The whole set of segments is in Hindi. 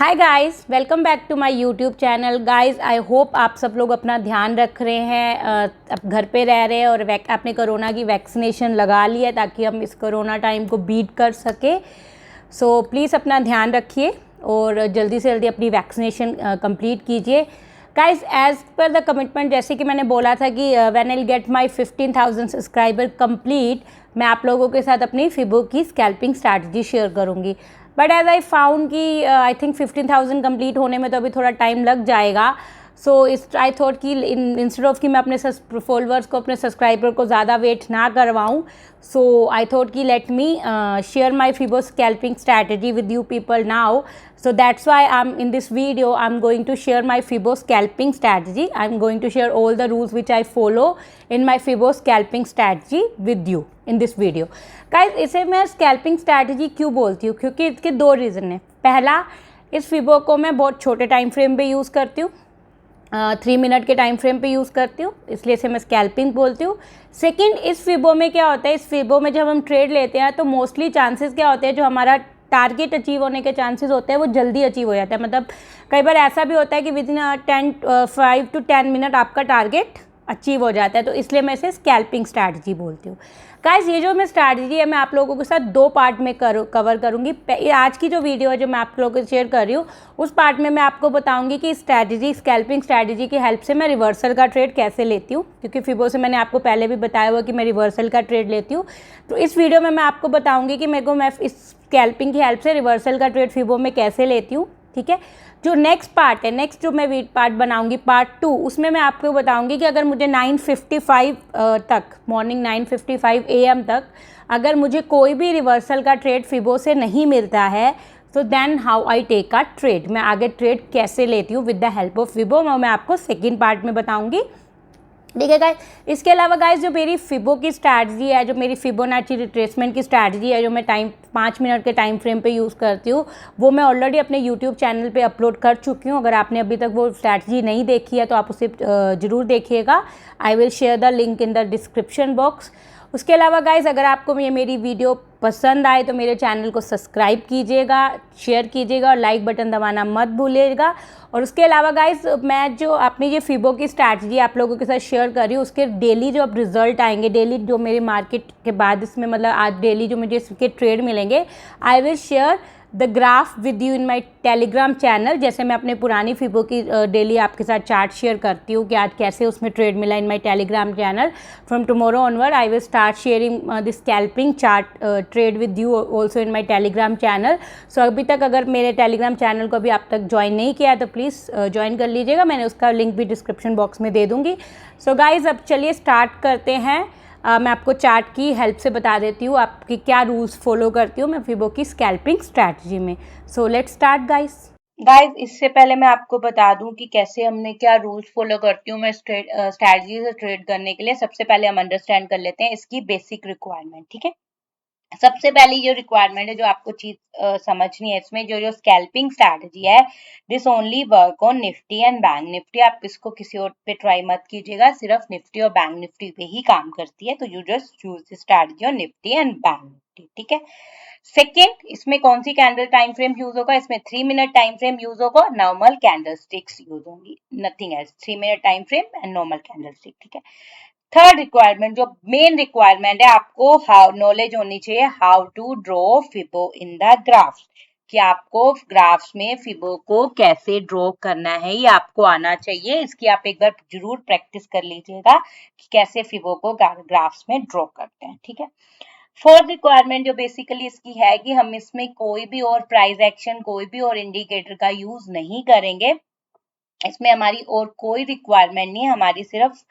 Hi guys, welcome back to my YouTube channel. Guys, I hope आप सब लोग अपना ध्यान रख रहे हैं, अब घर पे रह रहे हैं और आपने कोरोना की वैक्सीनेशन लगा ली है ताकि हम इस कोरोना टाइम को बीट कर सके। सो प्लीज़ अपना ध्यान रखिए और जल्दी से जल्दी अपनी वैक्सीनेशन कंप्लीट कीजिए। Guys, as per the commitment, जैसे कि मैंने बोला था कि when I get my 15,000 subscriber complete, मैं आप लोगों के साथ अपनी फिबो की स्कैल्पिंग स्ट्रैटेजी शेयर करूँगी। बट एज आई फाउंड कि आई थिंक 15,000 कंप्लीट होने में तो अभी थोड़ा टाइम लग जाएगा। सो इस आई थॉट कि इंस्टेड ऑफ कि मैं अपने फॉलोअर्स को, अपने सब्सक्राइबर को ज़्यादा वेट ना करवाऊँ, सो आई थॉट कि let me share my fibo scalping strategy with you people now. So that's why in this video I'm going to share my Fibo scalping strategy. I'm going to share all the rules which I follow in my Fibo scalping strategy with you in this video. Guys, इसे मैं scalping strategy क्यों बोलती हूँ? क्योंकि इसके दो रीज़न हैं. पहला, इस Fibo को मैं बहुत छोटे टाइम फ्रेम पे यूज़ करती हूँ, 3 मिनट के टाइम फ्रेम पे यूज़ करती हूँ, इसलिए इसे मैं स्कैल्पिंग बोलती हूँ. सेकंड, इस फिबो में क्या होता है, इस फिबो में जब हम ट्रेड लेते हैं तो मोस्टली चांसेस क्या होते हैं, जो हमारा टारगेट अचीव होने के चांसेस होते हैं वो जल्दी अचीव हो जाता है. मतलब कई बार ऐसा भी होता है कि विद इन 5 to 10 मिनट आपका टारगेट अचीव हो जाता है, तो इसलिए मैं इसे स्कैल्पिंग स्ट्रैटेजी बोलती हूँ. गाइस, ये जो मैं स्ट्रैटेजी है मैं आप लोगों के साथ 2 पार्ट में कवर करूँगी. आज की जो वीडियो है जो मैं आप लोगों को शेयर कर रही हूँ, उस पार्ट में मैं आपको बताऊँगी कि स्ट्रैटेजी, स्कैल्पिंग स्ट्रैटेजी की हेल्प से मैं रिवर्सल का ट्रेड कैसे लेती हूँ, क्योंकि फिबो से मैंने आपको पहले भी बताया हुआ कि मैं रिवर्सल का ट्रेड लेती हूँ. तो इस वीडियो में मैं आपको बताऊँगी कि मैं इस स्कैल्पिंग की हेल्प से रिवर्सल का ट्रेड फिबो में कैसे लेती हूँ. ठीक है. जो नेक्स्ट पार्ट है, नेक्स्ट जो मैं पार्ट बनाऊंगी, पार्ट 2, उसमें मैं आपको बताऊंगी कि अगर मुझे 9:55 तक, मॉर्निंग 9:55 AM तक अगर मुझे कोई भी रिवर्सल का ट्रेड फिबो से नहीं मिलता है, तो then how I take a trade, मैं आगे ट्रेड कैसे लेती हूँ with the help of Fibo, मैं आपको सेकेंड पार्ट में बताऊँगी. ठीक है गाइस. इसके अलावा गाइस, जो मेरी फिबो की स्ट्रैटेजी है, जो मेरी फिबोनाची रिट्रेसमेंट की स्ट्रैटेजी है, जो मैं 5 मिनट के टाइम फ्रेम पे यूज़ करती हूँ, वो मैं ऑलरेडी अपने यूट्यूब चैनल पे अपलोड कर चुकी हूँ. अगर आपने अभी तक वो स्ट्रैटेजी नहीं देखी है तो आप उसे ज़रूर देखिएगा. I will share the link in the description box. उसके अलावा गाइस, अगर आपको ये मेरी वीडियो पसंद आए तो मेरे चैनल को सब्सक्राइब कीजिएगा, शेयर कीजिएगा और लाइक बटन दबाना मत भूलिएगा. और उसके अलावा गाइस, मैं जो अपनी ये फिबो की स्ट्रैटेजी आप लोगों के साथ शेयर कर रही हूँ, उसके डेली जो अब रिजल्ट आएंगे, डेली जो मेरे मार्केट के बाद इसमें, मतलब आज डेली जो मुझे इसके ट्रेड मिलेंगे, I will share the graph with you in my Telegram channel. जैसे मैं अपने पुरानी फिबो की डेली आपके साथ चार्ट शेयर करती हूँ कि आज कैसे उसमें ट्रेड मिला in my Telegram channel. From tomorrow onward I will start sharing the scalping chart trade with you also in my Telegram channel. So अभी तक अगर मेरे टेलीग्राम चैनल को अभी आप तक ज्वाइन नहीं किया है तो प्लीज़ ज्वाइन कर लीजिएगा. मैंने उसका लिंक भी डिस्क्रिप्शन बॉक्स में दे दूँगी. सो गाइज़, अब चलिए स्टार्ट करते हैं. मैं आपको चार्ट की हेल्प से बता देती हूँ आपकी क्या रूल्स फॉलो करती हूँ मैं फिबो की स्कैल्पिंग स्ट्रैटेजी में. So let's start guys. Guys, इससे पहले मैं आपको बता दूं कि कैसे हमने क्या रूल्स फॉलो करती हूँ मैं स्ट्रैटेजी से ट्रेड करने के लिए. सबसे पहले हम अंडरस्टैंड कर लेते हैं इसकी बेसिक रिक्वायरमेंट. ठीक है. सबसे पहली जो रिक्वायरमेंट है, जो आपको चीज समझनी है इसमें, जो स्कैल्पिंग स्ट्रैटेजी है, this only work on Nifty and Bank Nifty. आप इसको किसी और पे ट्राई मत कीजिएगा, सिर्फ निफ्टी और बैंक निफ्टी पे ही काम करती है. तो you just choose the strategy on Nifty and Bank Nifty. ठीक है. सेकेंड, इसमें कौन सी कैंडल टाइम फ्रेम यूज होगा, इसमें 3 मिनट टाइम फ्रेम यूज होगा, नॉर्मल कैंडल स्टिक्स यूज होंगी, nothing else. 3 minute time frame and normal candle stick. ठीक है. थर्ड रिक्वायरमेंट, जो मेन रिक्वायरमेंट है, आपको हाउ नॉलेज होनी चाहिए how to draw fibo in the graphs, कि आपको ग्राफ्स में फिबो को कैसे ड्रॉ करना है ये आपको आना चाहिए. इसकी आप एक बार जरूर प्रैक्टिस कर लीजिएगा कि कैसे फिबो को ग्राफ्स में ड्रॉ करते हैं. ठीक है. फोर्थ रिक्वायरमेंट जो बेसिकली इसकी है कि हम इसमें कोई भी और प्राइस एक्शन, कोई भी और इंडिकेटर का यूज नहीं करेंगे. इसमें हमारी और कोई रिक्वायरमेंट नहीं है, हमारी सिर्फ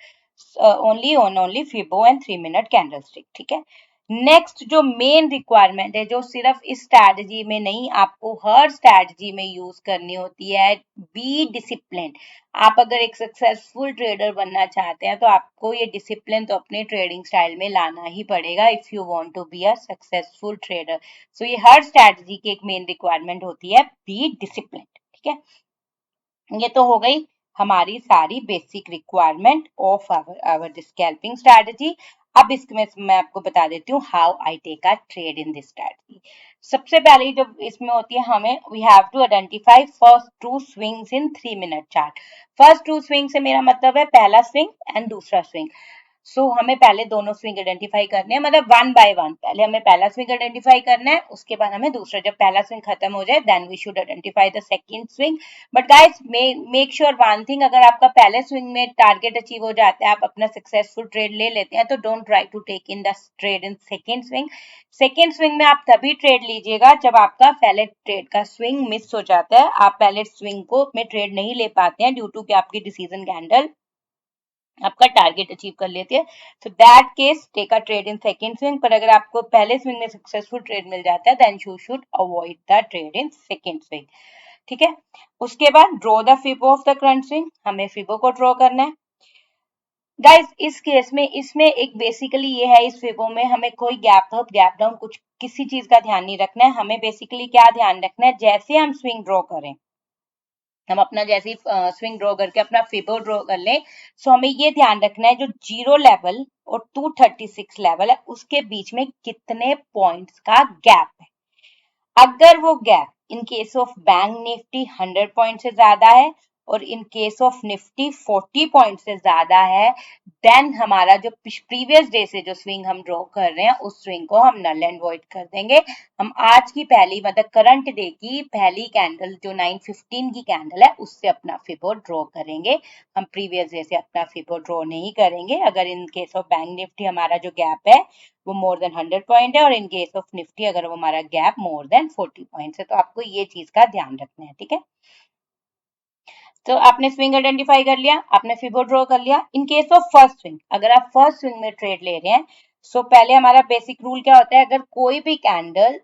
ओनली फिबो एंड 3 मिनट कैंडलस्टिक. ठीक है. नेक्स्ट जो मेन रिक्वायरमेंट है, जो सिर्फ इस स्ट्रैटेजी में नहीं, आपको हर स्ट्रैटेजी में यूज करनी होती है, बी डिसिप्लिन. आप अगर एक सक्सेसफुल ट्रेडर बनना चाहते हैं तो आपको ये डिसिप्लिन तो अपने ट्रेडिंग स्टाइल में लाना ही पड़ेगा if you want to be a successful trader. So ये हर स्ट्रैटेजी की एक मेन रिक्वायरमेंट होती है, बी डिसिप्लिन. ठीक है. ये तो हो गई हमारी सारी basic requirement of our scalping strategy. अब इसमें मैं आपको बता देती हूँ how I take a trade in this strategy. सबसे पहले जो इसमें होती है, हमें we have to identify first two swings in 3 minute chart. First two swing से मेरा मतलब है पहला स्विंग एंड दूसरा स्विंग। हमें पहले दोनों स्विंग आइडेंटिफाई करने हैं, मतलब 1 बाय 1। पहले हमें पहला स्विंग आइडेंटिफाई करना है, उसके बाद हमें दूसरा। जब पहला स्विंग खत्म हो जाए then we should identify the second swing. But guys make sure one thing, अगर आपका पहले स्विंग में टारगेट अचीव हो जाता है, आप अपना सक्सेसफुल ट्रेड ले लेते हैं, तो don't try to take in the trade in second swing. Second swing में आप तभी ट्रेड लीजिएगा जब आपका पहले ट्रेड का स्विंग मिस हो जाता है, आप पहले स्विंग को में ट्रेड नहीं ले पाते हैं ड्यू टू कि आपकी डिसीजन कैंडल आपका टारगेट अचीव कर लेती है। So that case take a trade in second swing. पर अगर आपको पहले स्विंग में सक्सेसफुल ट्रेड मिल जाता है then you should avoid the trade in second swing. ठीक है, उसके बाद draw the fibo of the current swing, हमें फिबो को ड्रॉ करना है। गाइस इस केस में इसमें एक बेसिकली ये है, इस फिबो में हमें कोई गैप अप गैप डाउन कुछ किसी चीज का ध्यान नहीं रखना है। हमें बेसिकली क्या ध्यान रखना है, जैसे हम स्विंग ड्रॉ करें, हम अपना जैसे स्विंग ड्रॉ करके अपना फिबो ड्रॉ कर लें, सो हमें ये ध्यान रखना है जो 0 लेवल और 236 लेवल है उसके बीच में कितने पॉइंट्स का गैप है। अगर वो gap in case of bank Nifty 100 point से ज्यादा है और इन केस ऑफ निफ्टी 40 पॉइंट से ज्यादा है, देन हमारा जो प्रीवियस डे से जो स्विंग हम ड्रॉ कर रहे हैं उस स्विंग को हम नल एंड वॉइड कर देंगे। हम आज की पहली मतलब करंट डे की पहली कैंडल जो 9:15 की कैंडल है उससे अपना फिबो ड्रॉ करेंगे। हम प्रीवियस डे से अपना फिबो ड्रॉ नहीं करेंगे। अगर इन केस ऑफ बैंक निफ्टी हमारा जो गैप है वो मोर देन 100 पॉइंट है और इन केस ऑफ निफ्टी अगर वो हमारा गैप मोर देन 40 पॉइंट है, तो आपको ये चीज का ध्यान रखना है। ठीक है, तो आपने स्विंग आइडेंटिफाई कर लिया, आपने फिबो ड्रॉ कर लिया। इन केस ऑफ फर्स्ट स्विंग, अगर आप फर्स्ट स्विंग में ट्रेड ले रहे हैं, सो पहले हमारा बेसिक रूल क्या होता है, अगर कोई भी कैंडल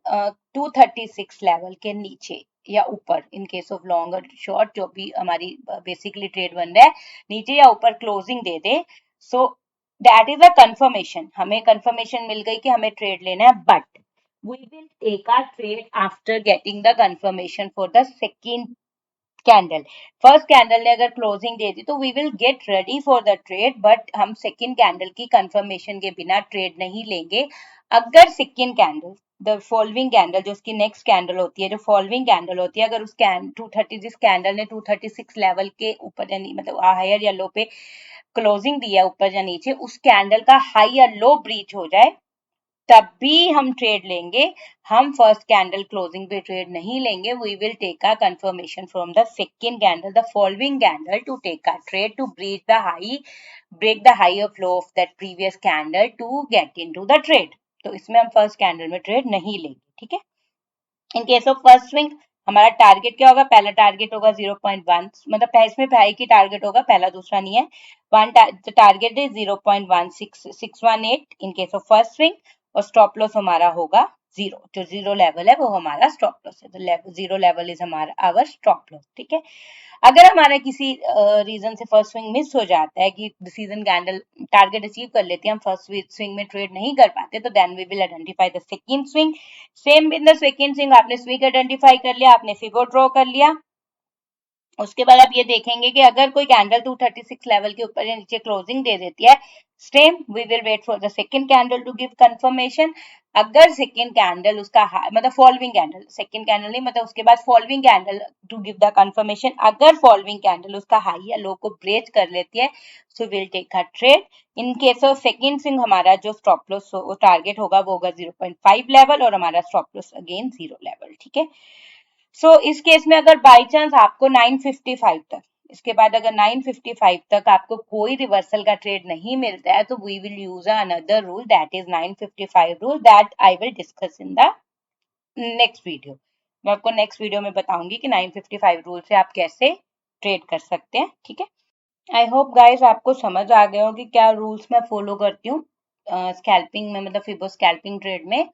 236 लेवल के नीचे या ऊपर, इन केस ऑफ लॉन्ग और शॉर्ट जो भी हमारी बेसिकली ट्रेड बन रहा है, नीचे या ऊपर क्लोजिंग दे दे, so that is a confirmation, हमें कंफर्मेशन मिल गई कि हमें ट्रेड लेना है। But we will take our trade after getting the confirmation for the second candle. First candle ने अगर क्लोजिंग दे दी तो we will get ready for the trade, but हम सेकेंड कैंडल की कंफर्मेशन के बिना ट्रेड नहीं लेंगे। अगर second candle the following candle जो उसकी नेक्स्ट कैंडल होती है, जो फॉलोइंग कैंडल होती है, अगर उस 230 जिस कैंडल ने 236 लेवल के ऊपर या मतलब हायर या लो पे क्लोजिंग दिया ऊपर या नीचे, उस कैंडल का हाई या लो ब्रीच हो जाए तभी हम ट्रेड लेंगे। हम फर्स्ट कैंडल क्लोजिंग पे ट्रेड नहीं लेंगे। We will take a confirmation from the second candle the following candle to take a trade to breach the high, break the high of low of that previous candle to get into the trade. तो इसमें हम फर्स्ट कैंडल में ट्रेड नहीं लेंगे। ठीक है, इन केस ऑफ फर्स्ट स्विंग हमारा टारगेट क्या होगा, पहला टारगेट होगा 0.1, मतलब इसमें पहले की टारगेट होगा, पहला दूसरा नहीं है। One target is 0.16618 in case of first swing, और स्टॉप लॉस हमारा होगा 0, जो 0 लेवल है वो हमारा स्टॉप लॉस है। तो 0 लेवल इज हमारा आवर स्टॉप लॉस। ठीक है, अगर हमारा किसी रीजन से फर्स्ट स्विंग मिस हो जाता है कि डिसीजन कैंडल टारगेट अचीव कर लेती है, हम फर्स्ट स्विंग में ट्रेड नहीं कर पाते, तो then we will identify the second swing. Same in the second swing आपने स्विंग आइडेंटिफाई कर लिया, आपने फिगर ड्रॉ कर लिया। उसके बाद आप ये देखेंगे कि अगर कोई कैंडल 236 लेवल के ऊपर या नीचे क्लोजिंग दे देती है, same we will wait for the second candle to give confirmation. अगर सेकंड कैंडल उसका मतलब फॉलोइंग कैंडल, सेकंड कैंडल नहीं मतलब उसके बाद following candle to give the confirmation, अगर फॉलोइंग कैंडल उसका हाई या लो को ब्रेक कर लेती है, so will take a trade. In case of second swing हमारा जो स्टॉप लॉस टारगेट होगा वो होगा 0.5 लेवल और हमारा स्टॉप लॉस अगेन 0 लेवल। ठीक है, इस केस में अगर बाई चांस आपको 955 तक, इसके बाद अगर 955 तक आपको कोई रिवर्सल का ट्रेड नहीं मिलता है, तो we will use another rule that is 955 rule that I will discuss in the next video. मैं आपको नेक्स्ट वीडियो में बताऊंगी कि 955 रूल से आप कैसे ट्रेड कर सकते हैं। ठीक है, आई होप गाइस आपको समझ आ गए हो कि क्या रूल्स मैं फॉलो करती हूँ स्कैल्पिंग में, मतलब फिबो स्कैल्पिंग ट्रेड में।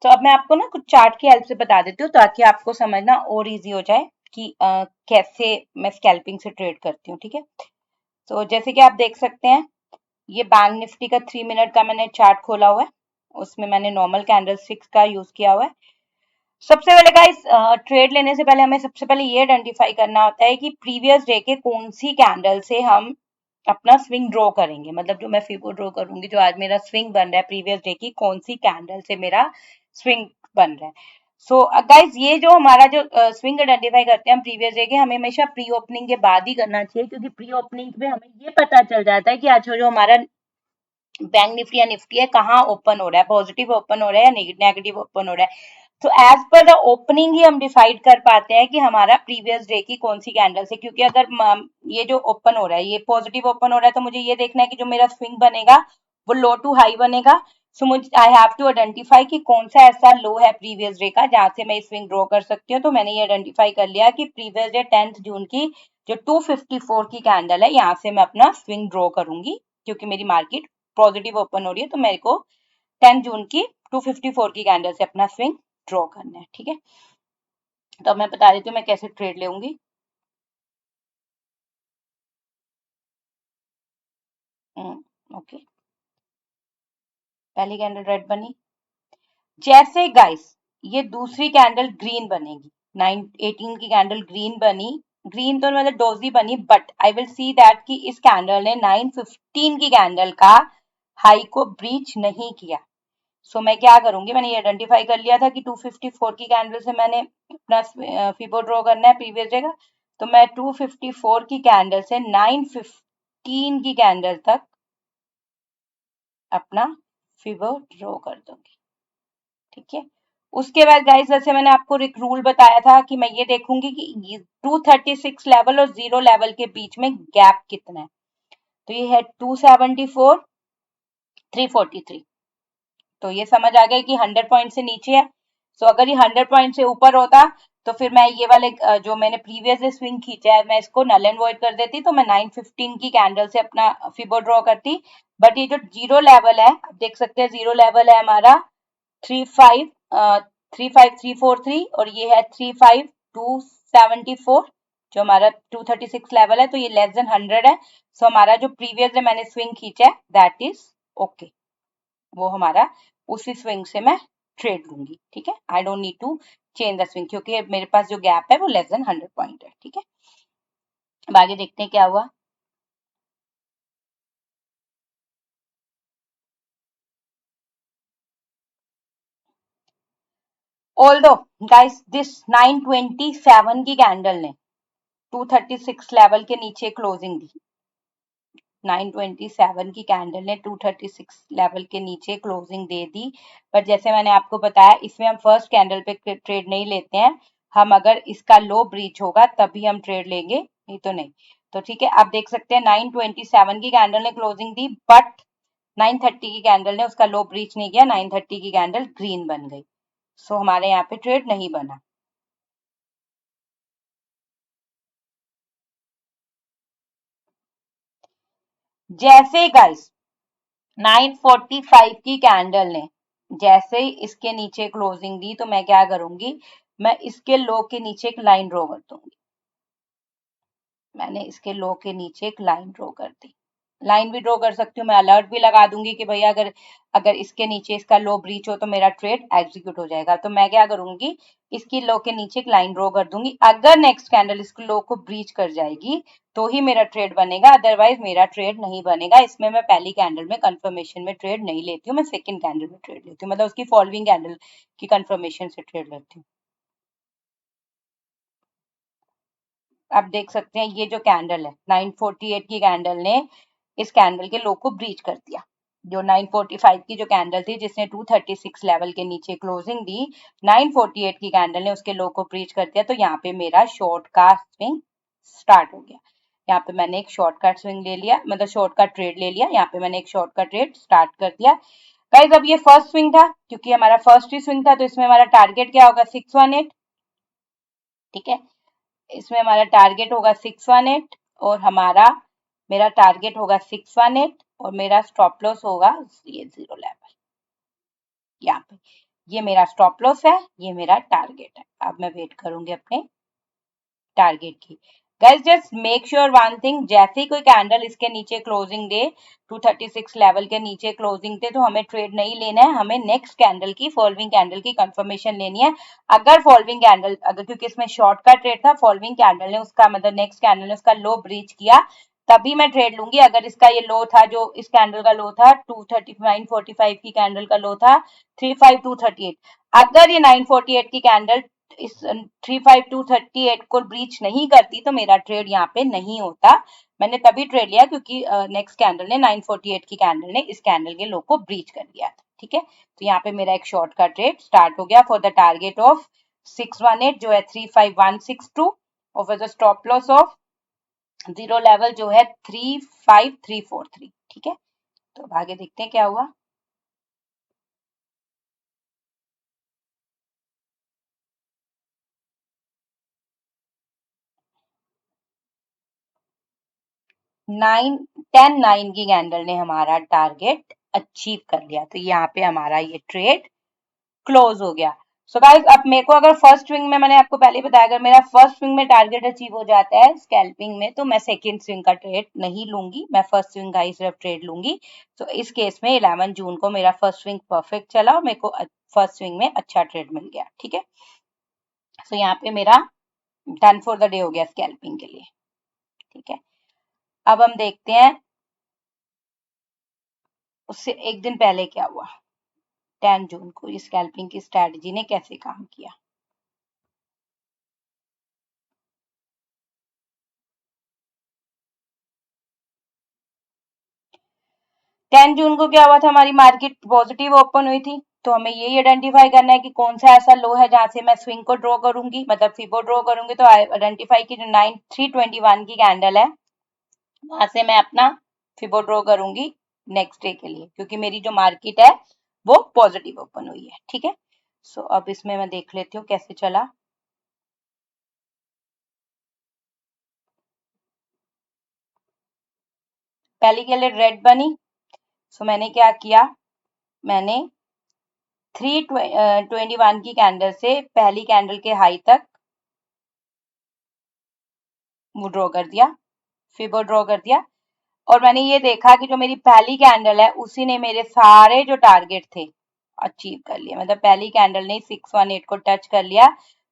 तो अब मैं आपको ना कुछ चार्ट की हेल्प से बता देती हूँ ताकि आपको समझना और इजी हो जाए कि कैसे मैं स्कैल्पिंग से ट्रेड करती हूँ। ठीक है, तो जैसे कि आप देख सकते हैं, ये बैंक निफ्टी का 3 मिनट का मैंने चार्ट खोला हुआ है, उसमें मैंने नॉर्मल कैंडलस्टिक्स का यूज किया हुआ है। सबसे पहले गाइस ट्रेड लेने से पहले हमें सबसे पहले ये आइडेंटिफाई करना होता है कि प्रीवियस डे के कौन सी कैंडल से हम अपना स्विंग ड्रॉ करेंगे, मतलब जो मैं फिबो ड्रॉ करूंगी, जो आज मेरा स्विंग बन रहा है प्रीवियस डे की कौन सी कैंडल से मेरा स्विंग बन रहा है। सो गाइज ये जो हमारा जो स्विंग आइडेंटिफाई करते हैं हम प्रीवियस डे के, हमें हमेशा प्री ओपनिंग के बाद ही करना चाहिए, क्योंकि प्री ओपनिंग में हमें ये पता चल जाता है कि आज जो हमारा बैंक निफ्टी या निफ्टी है कहाँ ओपन हो रहा है, पॉजिटिव ओपन हो रहा है या नेगेटिव ओपन हो रहा है। तो एज पर द ओपनिंग ही हम डिसाइड कर पाते हैं कि हमारा प्रीवियस डे की कौन सी कैंडल से, क्योंकि अगर ये जो ओपन हो रहा है ये पॉजिटिव ओपन हो रहा है तो मुझे ये देखना है कि जो मेरा स्विंग बनेगा वो लो टू हाई बनेगा। सो मुझे आई हैव टू आइडेंटिफाई कि कौन सा ऐसा लो है प्रीवियस डे का जहां से मैं स्विंग ड्रॉ कर सकती हूँ। तो मैंने ये आइडेंटिफाई कर लिया कि प्रीवियस डे 10 जून की जो 254 की कैंडल है यहाँ से मैं अपना स्विंग ड्रॉ करूंगी, क्योंकि मेरी मार्केट पॉजिटिव ओपन हो रही है तो मेरे को 10 जून की 254 की कैंडल से अपना स्विंग ड्रॉ करना है। ठीक है, तो अब मैं बता देती हूँ मैं कैसे ट्रेड लेऊंगी। ओके, पहली कैंडल रेड बनी, जैसे गाइस ये दूसरी कैंडल ग्रीन बनेगी, 918 की कैंडल ग्रीन बनी, ग्रीन तो मतलब डोजी बनी, but I will see that कि इस कैंडल ने 915 की कैंडल का हाई को ब्रीच नहीं किया। सो मैं क्या करूंगी, मैंने ये आइडेंटिफाई कर लिया था कि 254 की कैंडल से मैंने अपना फिबो ड्रॉ करना है प्रीवियस डे का, तो मैं 254 की कैंडल से 915 की कैंडल तक अपना फिबो ड्रॉ कर दूंगी। ठीक है, उसके बाद गाइस जैसे मैंने आपको एक रूल बताया था कि मैं ये देखूंगी कि 236 लेवल और 0 लेवल के बीच में गैप कितना है। तो ये है 274 343, तो ये समझ आ गया कि 100 पॉइंट से नीचे है। सो अगर ये 100 पॉइंट से ऊपर होता तो फिर मैं ये वाले जो मैंने प्रीवियस स्विंग खींचा है मैं इसको नल एंड वॉइड कर देती, तो मैं 915 की कैंडल से अपना फिबो ड्रॉ करती। बट ये जो जीरो लेवल है, आप देख सकते हैं जीरो लेवल है हमारा 35343 और ये है 35274, जो हमारा 236 लेवल है, तो ये लेस देन 100 है। सो हमारा जो प्रीवियस मैंने स्विंग खींचा है दैट इज ओके, वो हमारा उसी स्विंग से मैं ट्रेड लूंगी। ठीक है, I don't need to change the swing, क्योंकि मेरे पास जो गैप है वो लेस देन 100 पॉइंट है। ठीक है, अब आगे देखते हैं क्या हुआ। ऑल्दो गाइस दिस 927 की कैंडल ने 236 लेवल के नीचे क्लोजिंग दी, 927 की कैंडल ने 236 लेवल के नीचे क्लोजिंग दे दी। पर जैसे मैंने आपको बताया इसमें हम फर्स्ट कैंडल पे ट्रेड नहीं लेते हैं, हम अगर इसका लो ब्रीच होगा तभी हम ट्रेड लेंगे, नहीं तो नहीं। तो ठीक है, आप देख सकते हैं 927 की कैंडल ने क्लोजिंग दी, बट 930 की कैंडल ने उसका लो ब्रीच नहीं किया, 930 की कैंडल ग्रीन बन गई। सो हमारे यहाँ पे ट्रेड नहीं बना। जैसे गाइस 945 की कैंडल ने जैसे ही इसके नीचे क्लोजिंग दी तो मैं क्या करूंगी, मैं इसके लो के नीचे एक लाइन ड्रॉ कर दूंगी। मैंने इसके लो के नीचे एक लाइन ड्रॉ कर दी, लाइन भी ड्रॉ कर सकती हूँ, मैं अलर्ट भी लगा दूंगी कि भैया अगर अगर इसके नीचे इसका लो ब्रीच हो तो मेरा ट्रेड एग्जीक्यूट हो जाएगा। तो मैं क्या करूंगी, इसकी लो के नीचे एक लाइन ड्रॉ कर दूंगी, अगर नेक्स्ट कैंडल इसके लो को ब्रीच कर जाएगी तो ही मेरा ट्रेड बनेगा, अदरवाइज मेरा ट्रेड नहीं बनेगा। इसमें मैं पहली कैंडल में कंफर्मेशन में ट्रेड नहीं लेती हूँ, मैं सेकंड कैंडल में ट्रेड लेती हूँ, मतलब उसकी फॉलोइंग कैंडल की कंफर्मेशन से ट्रेड लेती हूँ। आप देख सकते हैं ये जो कैंडल है 948 की कैंडल ने इस कैंडल के लो को ब्रीच कर दिया। जो 945 की जो कैंडल थी जिसने 236 लेवल के नीचे क्लोजिंग दी, 948 की कैंडल ने उसके लो को ब्रीच कर दिया, तो यहाँ पे मेरा शॉर्ट का स्विंग स्टार्ट हो गया। यहाँ पे मैंने एक शॉर्ट का स्विंग ले लिया, मतलब शॉर्ट का ट्रेड ले लिया, यहाँ पे मैंने एक शॉर्ट का ट्रेड स्टार्ट कर दिया। गाइस अब ये फर्स्ट स्विंग था, क्योंकि हमारा फर्स्ट ही स्विंग था तो इसमें हमारा टारगेट क्या होगा 618। ठीक है, इसमें हमारा टारगेट होगा 618 और हमारा मेरा टारगेट होगा 618 और मेरा स्टॉप लॉस होगा ये 0 लेवल यहाँ पे। ये मेरा स्टॉप लॉस है, ये मेरा टारगेट है। अब मैं वेट करूंगी अपने टारगेट की। Guys just make sure one thing, जैसे ही कोई कैंडल इसके नीचे क्लोजिंग दे 236 लेवल के नीचे क्लोजिंग दे तो हमें ट्रेड नहीं लेना है, हमें नेक्स्ट कैंडल की फॉलोइंग कैंडल की कंफर्मेशन लेनी है। अगर फॉलोइंग कैंडल अगर क्योंकि इसमें शॉर्ट का ट्रेड था, फॉलोइंग कैंडल ने उसका मतलब नेक्स्ट कैंडल ने उसका लो ब्रीच किया तभी मैं ट्रेड लूंगी। अगर इसका ये लो था, जो इस कैंडल का लो था 239.45 की कैंडल का लो था 35238, अगर ये 948 की कैंडल इस 35238 को ब्रीच नहीं करती तो मेरा ट्रेड यहाँ पे नहीं होता। मैंने तभी ट्रेड लिया क्योंकि नेक्स्ट कैंडल ने 948 की कैंडल ने इस कैंडल के लो को ब्रीच कर लिया था। ठीक है, तो यहाँ पे मेरा एक शॉर्ट का ट्रेड स्टार्ट हो गया फॉर द टारगेट ऑफ 618 जो है 35162 और for the stop loss of zero level जो है 35343। ठीक है, तो अब आगे देखते हैं क्या हुआ। नाइन 10-9 की कैंडल ने हमारा टारगेट अचीव कर लिया, तो यहाँ पे हमारा ये ट्रेड क्लोज हो गया। सो गाइस, अब मेरे को अगर फर्स्ट स्विंग में, मैंने आपको पहले बताया, अगर मेरा फर्स्ट स्विंग में टारगेट अचीव हो जाता है स्कैल्पिंग में, तो मैं सेकंड स्विंग का ट्रेड नहीं लूंगी, मैं फर्स्ट स्विंग का ही सिर्फ ट्रेड लूंगी। तो इस केस में 11 जून को मेरा फर्स्ट स्विंग परफेक्ट चला और मेरे को फर्स्ट स्विंग में अच्छा ट्रेड मिल गया। ठीक है, सो यहाँ पे मेरा डन फॉर द डे हो गया स्कैल्पिंग के लिए। ठीक है, अब हम देखते हैं उससे एक दिन पहले क्या हुआ, 10 जून को इस स्कैल्पिंग की स्ट्रेटजी ने कैसे काम किया। 10 जून को क्या हुआ था, हमारी मार्केट पॉजिटिव ओपन हुई थी, तो हमें यही आइडेंटिफाई करना है कि कौन सा ऐसा लो है जहां से मैं स्विंग को ड्रॉ करूंगी, मतलब फिबो ड्रॉ करूंगी। तो आइडेंटिफाई की जो 9321 की कैंडल है वहां से मैं अपना फिबो ड्रॉ करूंगी नेक्स्ट डे के लिए, क्योंकि मेरी जो मार्केट है वो पॉजिटिव ओपन हुई है। ठीक है, सो अब इसमें मैं देख लेती हूँ कैसे चला। पहली कैंडल रेड बनी, सो मैंने क्या किया, मैंने 321 की कैंडल से पहली कैंडल के हाई तक वो ड्रॉ कर दिया, फिबो ड्रॉ कर दिया। और मैंने ये देखा कि जो मेरी पहली कैंडल है उसी ने मेरे सारे जो टारगेट थे अचीव कर लिया, मतलब पहली कैंडल ने 618 को टच कर लिया।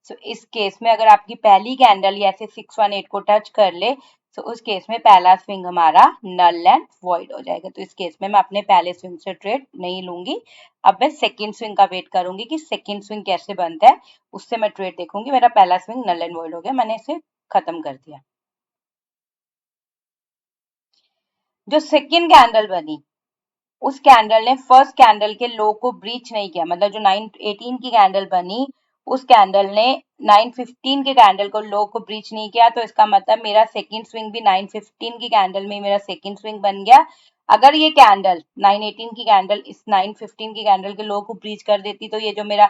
सो इस केस में अगर आपकी पहली कैंडल ऐसे 618 को टच कर ले, तो उस केस में पहला स्विंग हमारा नल एंड वॉइड हो जाएगा। तो इस केस में मैं अपने पहले स्विंग से ट्रेड नहीं लूंगी, अब मैं सेकेंड स्विंग का वेट करूंगी कि सेकेंड स्विंग कैसे बनता है, उससे मैं ट्रेड देखूंगी। मेरा पहला स्विंग नल एंड वॉइड हो गया, मैंने इसे खत्म कर दिया। जो सेकेंड कैंडल बनी, उस कैंडल ने फर्स्ट कैंडल के लो को ब्रीच नहीं किया, मतलब जो 918 की कैंडल बनी उस कैंडल ने 915 के कैंडल को लो को ब्रीच नहीं किया। तो इसका मतलब मेरा सेकंड स्विंग भी 915 की कैंडल में मेरा सेकंड स्विंग बन गया। अगर ये कैंडल 918 की कैंडल इस 915 की कैंडल के लो को ब्रीच कर देती तो ये जो मेरा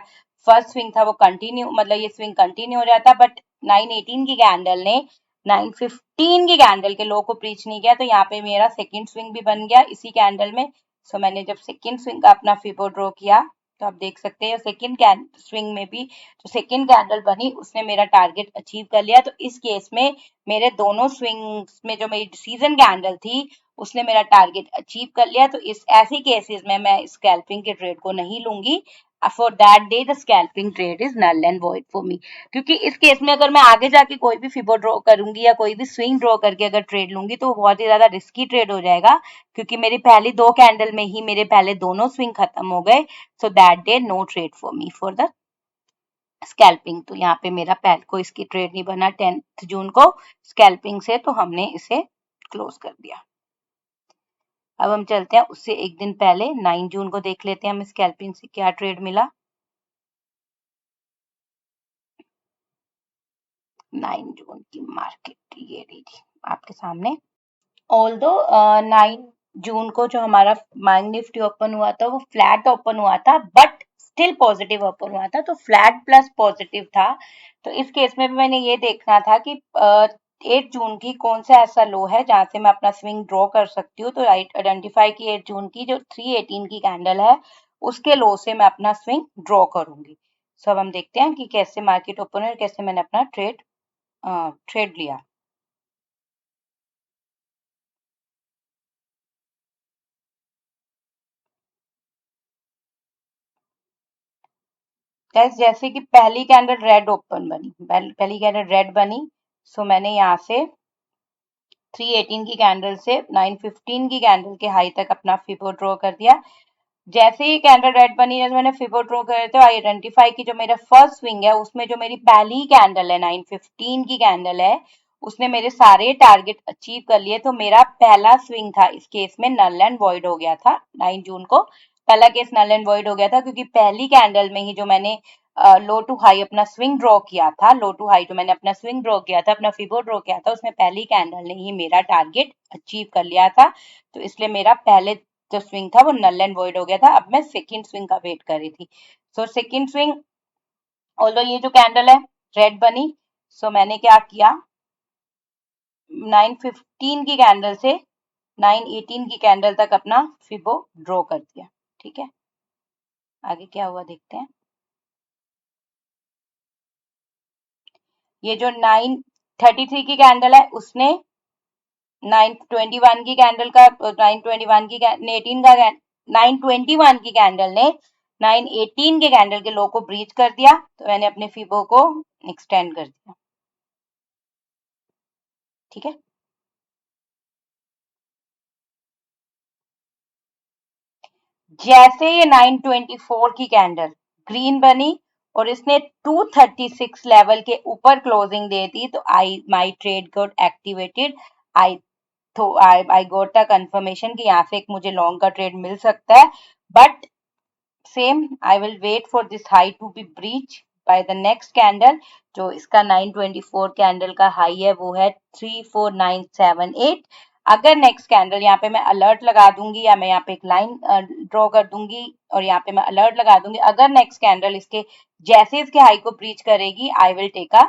फर्स्ट स्विंग था वो कंटिन्यू, मतलब ये स्विंग कंटिन्यू हो जाता, बट 918 की कैंडल ने 915 की कैंडल के लो को ब्रीच नहीं किया, तो यहाँ पे मेरा सेकंड स्विंग भी बन गया इसी कैंडल में। सो मैंने जब सेकेंड स्विंग का अपना फिबो ड्रॉ किया तो आप देख सकते हैं सेकेंड स्विंग में भी जो सेकेंड कैंडल बनी उसने मेरा टारगेट अचीव कर लिया। तो इस केस में मेरे दोनों स्विंग्स में जो मेरी डिसीजन कैंडल थी उसने मेरा टारगेट अचीव कर लिया। तो इस ऐसी केसेस में मैं स्कैल्पिंग के ट्रेड को नहीं लूंगी। For that day the scalping trade is null and void for me, क्योंकि इस केस में अगर मैं आगे जाके कोई भी फिबो ड्रॉ करूंगी या कोई भी स्विंग ड्रॉ करके अगर ट्रेड लूंगी तो बहुत ही ज्यादा रिस्की ट्रेड हो जाएगा, क्योंकि मेरी पहली दो कैंडल में ही मेरे पहले दोनों स्विंग खत्म हो गए। So that day no trade for me for the scalping. तो यहाँ पे मेरा पहले को इसकी ट्रेड नहीं बना 10 जून को स्कैल्पिंग से, तो हमने इसे क्लोज कर दिया। अब हम चलते हैं उससे एक दिन पहले 9 जून को, देख लेते हैं हमें स्कैल्पिंग से क्या ट्रेड मिला। 9 जून की मार्केट ये रही आपके सामने। ऑल्दो 9 जून को जो हमारा बैंक निफ्टी ओपन हुआ था वो फ्लैट ओपन हुआ था, बट स्टिल पॉजिटिव ओपन हुआ था, तो फ्लैट प्लस पॉजिटिव था। तो इस केस में भी मैंने ये देखना था कि 8 जून की कौन सा ऐसा लो है जहां से मैं अपना स्विंग ड्रॉ कर सकती हूँ। तो राइट आइडेंटिफाई की 8 जून की जो 318 की कैंडल है उसके लो से मैं अपना स्विंग ड्रॉ करूंगी। सो अब हम देखते हैं कि कैसे मार्केट ओपन है और कैसे मैंने अपना ट्रेड लिया। गाइस, जैसे कि पहली कैंडल रेड ओपन बनी, पहली कैंडल रेड बनी, सो मैंने यहाँ से 318 की कैंडल से 915 की कैंडल के हाई तक अपना फिबो ड्रॉ कर दिया। जैसे ही कैंडल रेड बनी, जैसे मैंने फिबो ड्रॉ करे थे, आइडेंटिफाई की जो मेरा फर्स्ट स्विंग है उसमें जो मेरी पहली कैंडल है 915 की कैंडल है, उसने मेरे सारे टारगेट अचीव कर लिए। तो मेरा पहला स्विंग था इस केस में नल एंड वॉइड हो गया था। 9 जून को पहला केस नल एंड वॉइड हो गया था, क्योंकि पहली कैंडल में ही जो मैंने लो टू हाई अपना स्विंग ड्रॉ किया था, लो टू हाई जो मैंने अपना स्विंग ड्रॉ किया था, अपना फिबो ड्रॉ किया था, उसमें पहली कैंडल ने ही मेरा टारगेट अचीव कर लिया था। तो इसलिए मेरा पहले जो स्विंग था वो नल एंड वॉइड हो गया था। अब मैं सेकंड स्विंग का वेट कर रही थी। सो सेकंड स्विंग, ऑल्दो ये जो कैंडल है रेड बनी, सो मैंने क्या किया, 915 की कैंडल से 918 की कैंडल तक अपना फिबो ड्रॉ कर दिया। ठीक है, आगे क्या हुआ देखते हैं। ये जो 933 की कैंडल है उसने 921 की कैंडल का 921 की 18 का 921 की कैंडल ने 918 के कैंडल के लो को ब्रीच कर दिया। तो मैंने अपने फिबो को एक्सटेंड कर दिया। ठीक है, जैसे ये 924 की कैंडल ग्रीन बनी और इसने 236 लेवल के ऊपर क्लोजिंग दे दी, तो आई माई ट्रेड गॉट एक्टिवेटेड। आई तो आई गॉट द कंफर्मेशन कि यहाँ से एक मुझे लॉन्ग का ट्रेड मिल सकता है, but same I will wait for this high to be breach by the next candle. जो इसका 924 कैंडल का हाई है वो है 34978। अगर नेक्स्ट कैंडल, यहाँ पे मैं अलर्ट लगा दूंगी या मैं यहाँ पे एक लाइन ड्रॉ कर दूंगी और यहाँ पे मैं अलर्ट लगा दूंगी, अगर नेक्स्ट कैंडल इसके जैसे इसके हाई को ब्रीच करेगी, I will take a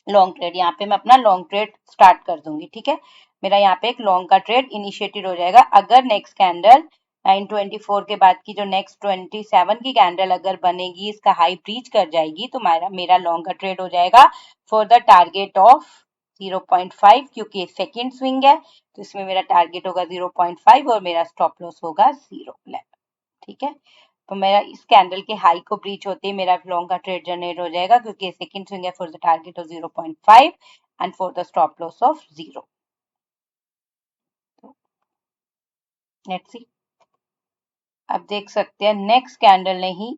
long trade. यहाँ पे मैं अपना लॉन्ग ट्रेड स्टार्ट कर दूंगी। ठीक है, मेरा यहाँ पे एक लॉन्ग का ट्रेड इनिशिएटेड हो जाएगा। अगर नेक्स्ट कैंडल 924 के बाद की जो नेक्स्ट 27 की कैंडल अगर बनेगी, इसका हाई ब्रीच कर जाएगी, तो मेरा लॉन्ग का ट्रेड हो जाएगा फॉर द टारगेट ऑफ 0.5, क्योंकि सेकेंड स्विंग है तो इसमें मेरा टारगेट होगा 0.5 और मेरा स्टॉप लॉस होगा 0 ठीक है, तो मेरा इस कैंडल के हाई को ब्रीच होते ही मेरा लॉन्ग का ट्रेड जनरेट हो जाएगा, क्योंकि सेकंड स्विंग है for the target of 0.5 and for the stop loss of 0। Let's see, अब देख सकते हैं नेक्स्ट कैंडल ने ही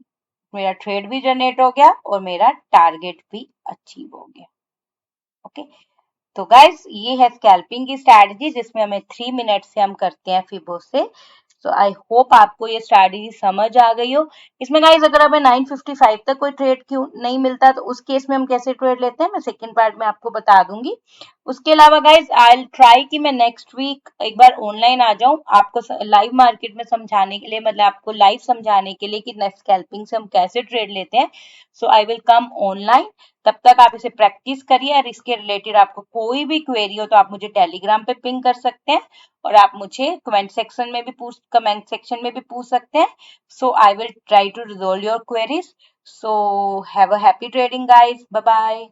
मेरा ट्रेड भी जनरेट हो गया और मेरा टारगेट भी अचीव हो गया। ओके, तो गाइस ये है स्कैल्पिंग की स्ट्रैटेजी, जिसमें हमें 3 मिनट से हम करते हैं फिबो से। सो आई होप आपको ये स्ट्रैटेजी समझ आ गई हो। इसमें गाइस अगर हमें 955 तक कोई ट्रेड क्यों नहीं मिलता, तो उस केस में हम कैसे ट्रेड लेते हैं, मैं सेकंड पार्ट में आपको बता दूंगी। उसके अलावा गाइस आई विल ट्राई कि मैं नेक्स्ट वीक एक बार ऑनलाइन आ जाऊं आपको लाइव मार्केट में समझाने के लिए, मतलब आपको लाइव समझाने के लिए कि स्कैल्पिंग से हम कैसे ट्रेड लेते हैं। So I will come online, तब तक आप इसे प्रैक्टिस करिए। और इसके रिलेटेड आपको कोई भी क्वेरी हो तो आप मुझे टेलीग्राम पे पिंग कर सकते हैं और आप मुझे कमेंट सेक्शन में भी पूछ सकते हैं। So I will try to resolve your queries. So have a happy trading guys, bye bye.